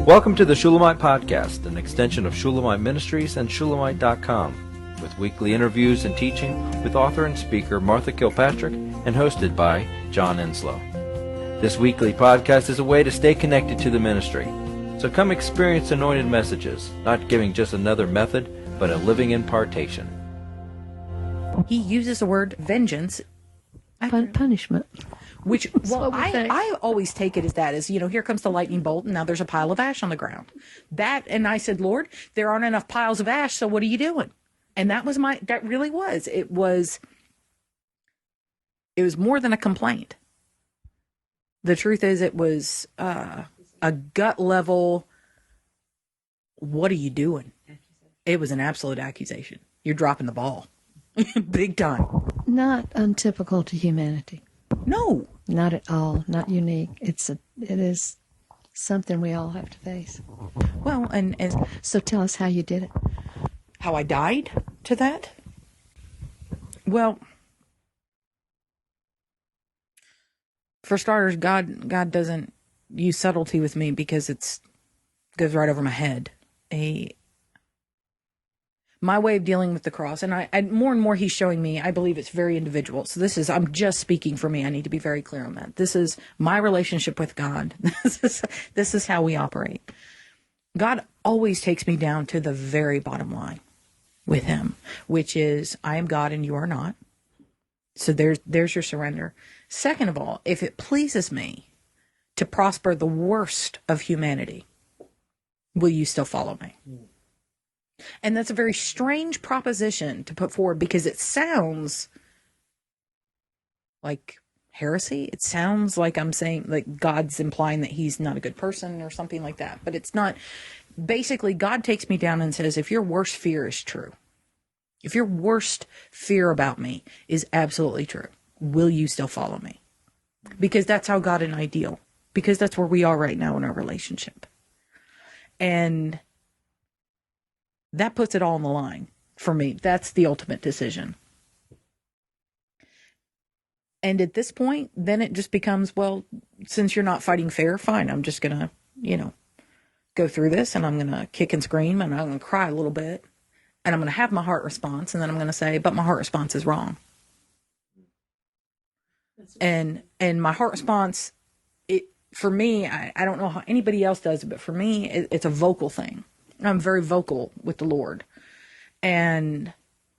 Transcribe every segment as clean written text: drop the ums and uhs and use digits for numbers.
Welcome to the Shulamite Podcast, an extension of Shulamite Ministries and Shulamite.com, with weekly interviews and teaching with author and speaker Martha Kilpatrick and hosted by John Enslow. This weekly podcast is a way to stay connected to the ministry. So come experience anointed messages, not giving just another method, but a living impartation. He uses the word vengeance. Punishment. Which, well, I always take it as that, as, you know, here comes the lightning bolt, and now there's a pile of ash on the ground. That, and I said, Lord, there aren't enough piles of ash, so what are you doing? And that really was. It was more than a complaint. The truth is, it was a gut level, what are you doing? It was an absolute accusation. You're dropping the ball. Big time. Not untypical to humanity. No. Not at all. Not unique. It is something we all have to face. Well, and so tell us how you did it. How I died to that? Well, for starters, God doesn't use subtlety with me because it goes right over my head. My way of dealing with the cross, and I more and more he's showing me, I believe it's very individual. So I'm just speaking for me. I need to be very clear on that. This is my relationship with God. This is how we operate. God always takes me down to the very bottom line with him, which is, I am God and you are not. So there's your surrender. Second of all, if it pleases me to prosper the worst of humanity, will you still follow me? And that's a very strange proposition to put forward because it sounds like heresy. It sounds like I'm saying, like God's implying that he's not a good person or something like that. But it's not. Basically, God takes me down and says, if your worst fear is true, if your worst fear about me is absolutely true, will you still follow me? Because that's how God and I deal. Because that's where we are right now in our relationship. And that puts it all on the line for me. That's the ultimate decision. And at this point, then it just becomes, well, since you're not fighting fair, fine. I'm just going to, go through this and I'm going to kick and scream and I'm going to cry a little bit and I'm going to have my heart response. And then I'm going to say, but my heart response is wrong. And my heart response, for me, I don't know how anybody else does it, but for me, it's a vocal thing. I'm very vocal with the Lord. And,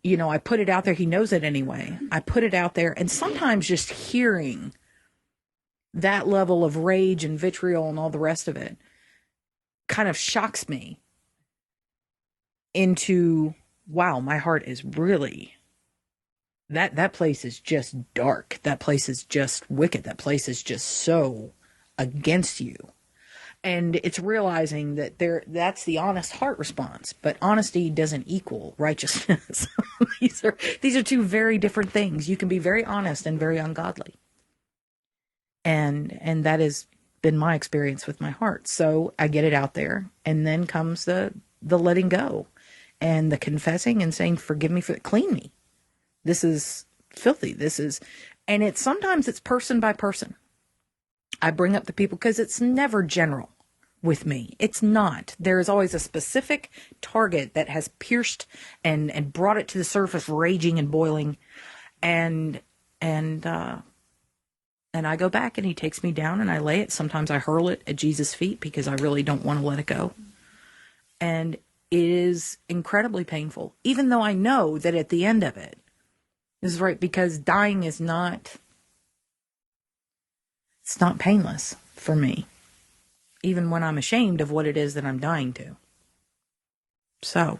I put it out there. He knows it anyway. I put it out there. And sometimes just hearing that level of rage and vitriol and all the rest of it kind of shocks me into, wow, my heart is really, that place is just dark. That place is just wicked. That place is just so against you. And it's realizing that that's the honest heart response, but honesty doesn't equal righteousness. These are two very different things. You can be very honest and very ungodly. And that has been my experience with my heart. So I get it out there, and then comes the letting go and the confessing and saying, forgive me clean me. This is filthy. And sometimes it's person by person. I bring up the people because it's never general with me. It's not. There is always a specific target that has pierced and brought it to the surface, raging and boiling. And I go back and he takes me down and I lay it. Sometimes I hurl it at Jesus' feet because I really don't want to let it go. And it is incredibly painful, even though I know that at the end of it, this is right, because dying is not, it's not painless for me, even when I'm ashamed of what it is that I'm dying to. So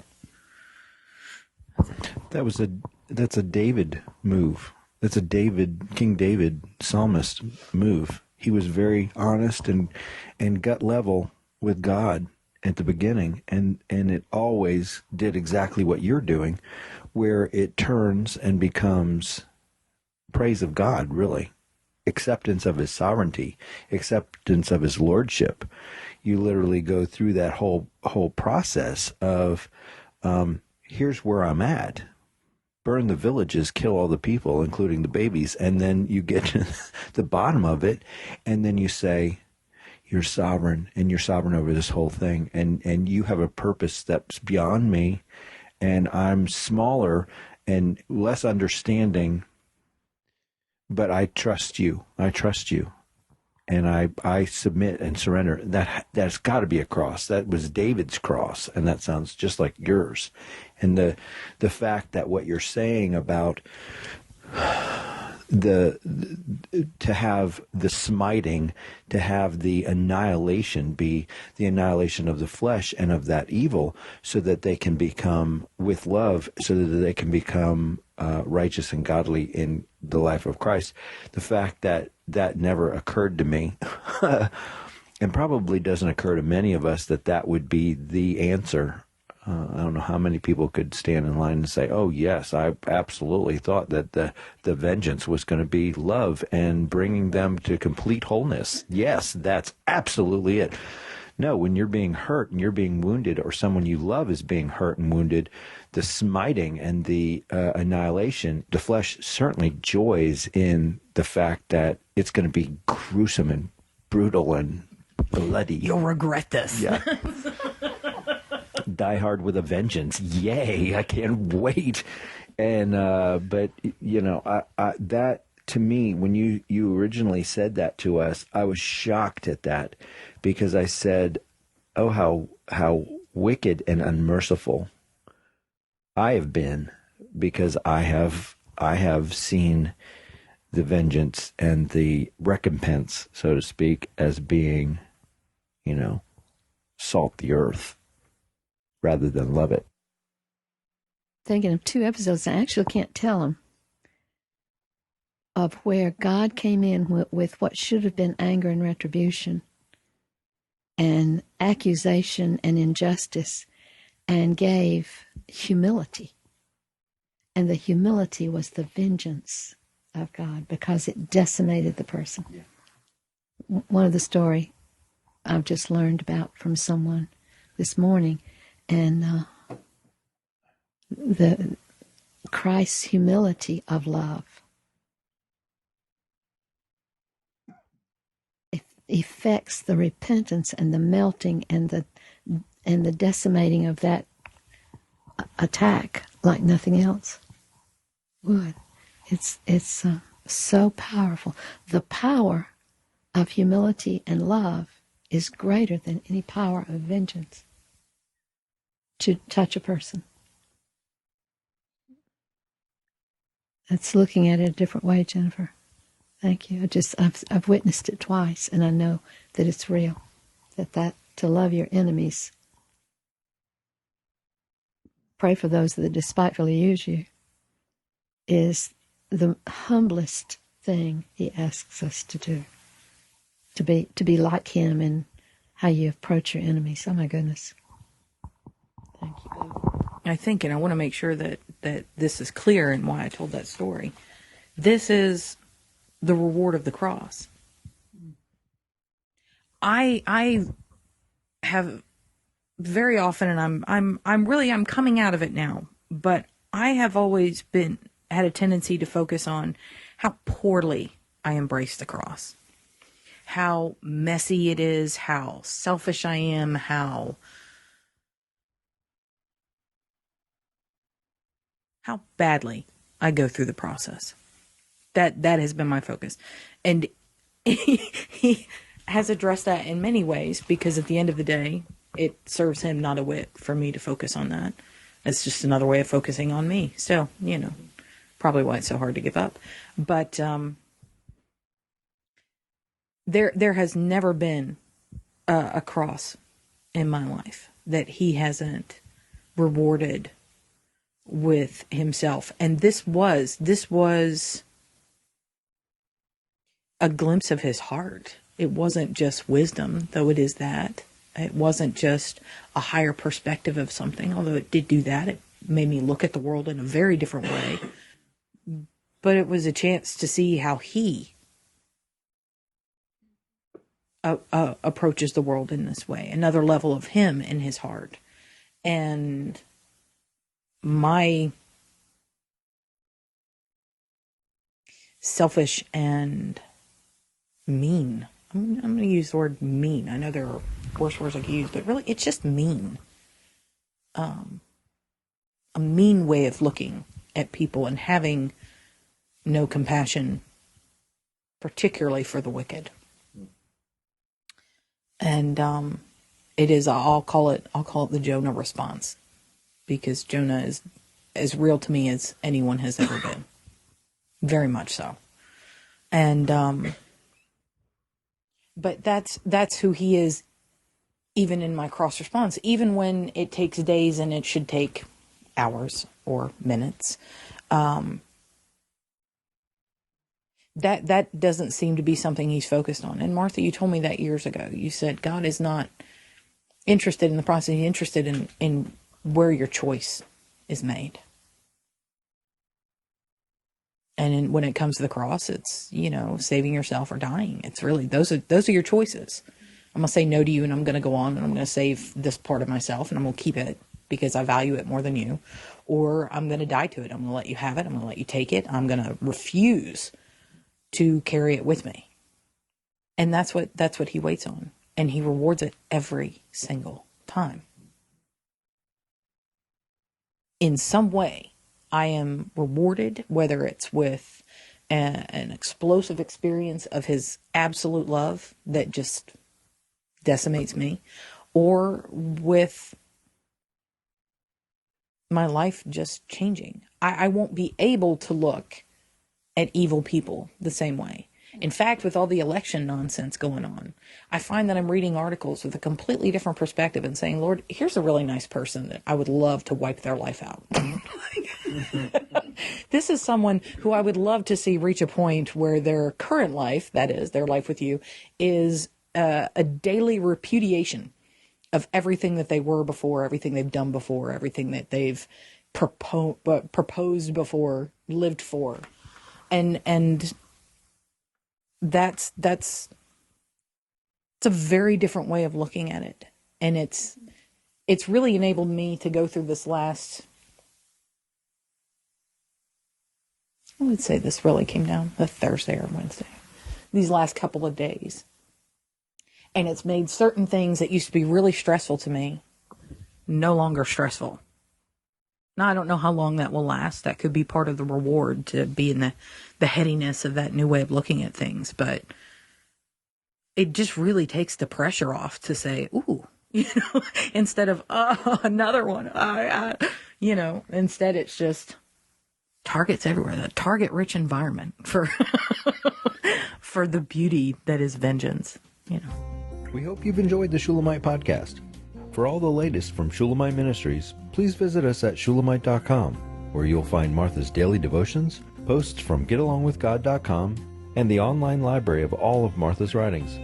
that's a David move. That's a King David psalmist move. He was very honest and gut level with God at the beginning, and it always did exactly what you're doing, where it turns and becomes praise of God, really. Acceptance of his sovereignty, acceptance of his lordship. You literally go through that whole process of here's where I'm at. Burn the villages, kill all the people, including the babies, and then you get to the bottom of it, and then you say, You're sovereign, and you're sovereign over this whole thing. And you have a purpose that's beyond me, and I'm smaller and less understanding, but I trust you. I trust you. And I submit and surrender. That's got to be a cross. That was David's cross, and that sounds just like yours. And the fact that what you're saying about to have the smiting, to have the annihilation be the annihilation of the flesh and of that evil, so that they can become, with love, so that they can become righteous and godly in the life of Christ. The fact that that never occurred to me, and probably doesn't occur to many of us, that would be the answer. I don't know how many people could stand in line and say, oh, yes, I absolutely thought that the vengeance was going to be love and bringing them to complete wholeness. Yes, that's absolutely it. No, when you're being hurt and you're being wounded, or someone you love is being hurt and wounded, the smiting and the annihilation, the flesh certainly joys in the fact that it's going to be gruesome and brutal and bloody. You'll regret this. Yeah. Die Hard with a vengeance. Yay, I can't wait. And but you know, I that, to me, when you originally said that to us, I was shocked at that, because I said, oh, how wicked and unmerciful I have been, because I have seen the vengeance and the recompense, so to speak, as being, you know, salt the earth rather than love it. Thinking of 2 episodes, I actually can't tell them, of where God came in with what should have been anger and retribution and accusation and injustice, and gave humility. And the humility was the vengeance of God, because it decimated the person. Yeah. One of the story I've just learned about from someone this morning, and the Christ's humility of love effects the repentance and the melting and the decimating of that attack like nothing else would. It's so powerful. The power of humility and love is greater than any power of vengeance to touch a person. That's looking at it a different way, Jennifer. Thank you. I've witnessed it twice, and I know that it's real. That to love your enemies, pray for those that despitefully use you, is the humblest thing He asks us to do. To be like Him in how you approach your enemies. Oh my goodness. Thank you. I think, and I want to make sure that this is clear in why I told that story. This is the reward of the cross. I have very often, and I'm coming out of it now, but I have always had a tendency to focus on how poorly I embrace the cross, how messy it is, how selfish I am, how badly I go through the process. That has been my focus. And he has addressed that in many ways, because at the end of the day, it serves Him not a whit for me to focus on that. It's just another way of focusing on me. So, probably why it's so hard to give up. But there has never been a cross in my life that He hasn't rewarded with Himself. And this was a glimpse of His heart. It wasn't just wisdom, though it is that. It wasn't just a higher perspective of something, although it did do that. It made me look at the world in a very different way. But it was a chance to see how He approaches the world in this way. Another level of Him in His heart. And my selfish and mean I'm going to use the word mean. I know there are worse words I could use, but really it's just mean. A mean way of looking at people and having no compassion, particularly for the wicked. And it is, I'll call it the Jonah response, because Jonah is as real to me as anyone has ever been. Very much so. And but that's who he is, even in my cross response, even when it takes days and it should take hours or minutes. That doesn't seem to be something he's focused on. And Martha, you told me that years ago. You said God is not interested in the process. He's interested in where your choice is made. And when it comes to the cross, it's, saving yourself or dying. It's really, those are your choices. I'm going to say no to you, and I'm going to go on and I'm going to save this part of myself, and I'm going to keep it because I value it more than you. Or I'm going to die to it. I'm going to let you have it. I'm going to let you take it. I'm going to refuse to carry it with me. And that's what he waits on. And he rewards it every single time. In some way, I am rewarded, whether it's with an explosive experience of his absolute love that just decimates me, or with my life just changing. I won't be able to look at evil people the same way. In fact, with all the election nonsense going on, I find that I'm reading articles with a completely different perspective and saying, Lord, here's a really nice person that I would love to wipe their life out. This is someone who I would love to see reach a point where their current life, that is, their life with you, is a daily repudiation of everything that they were before, everything they've done before, everything that they've proposed before, lived for. And that's a very different way of looking at it. And it's really enabled me to go through this last, I would say this really came down the Thursday or Wednesday, these last couple of days. And it's made certain things that used to be really stressful to me no longer stressful. Now, I don't know how long that will last. That could be part of the reward, to be in the headiness of that new way of looking at things. But it just really takes the pressure off to say, ooh, instead of, another one. Instead it's just targets everywhere. The target-rich environment for for the beauty that is vengeance. We hope you've enjoyed the Shulamite podcast. For all the latest from Shulamite Ministries, please visit us at Shulamite.com, where you'll find Martha's daily devotions, posts from GetAlongWithGod.com, and the online library of all of Martha's writings.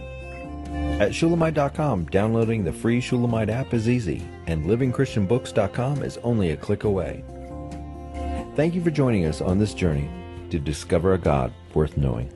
At Shulamite.com, downloading the free Shulamite app is easy, and LivingChristianBooks.com is only a click away. Thank you for joining us on this journey to discover a God worth knowing.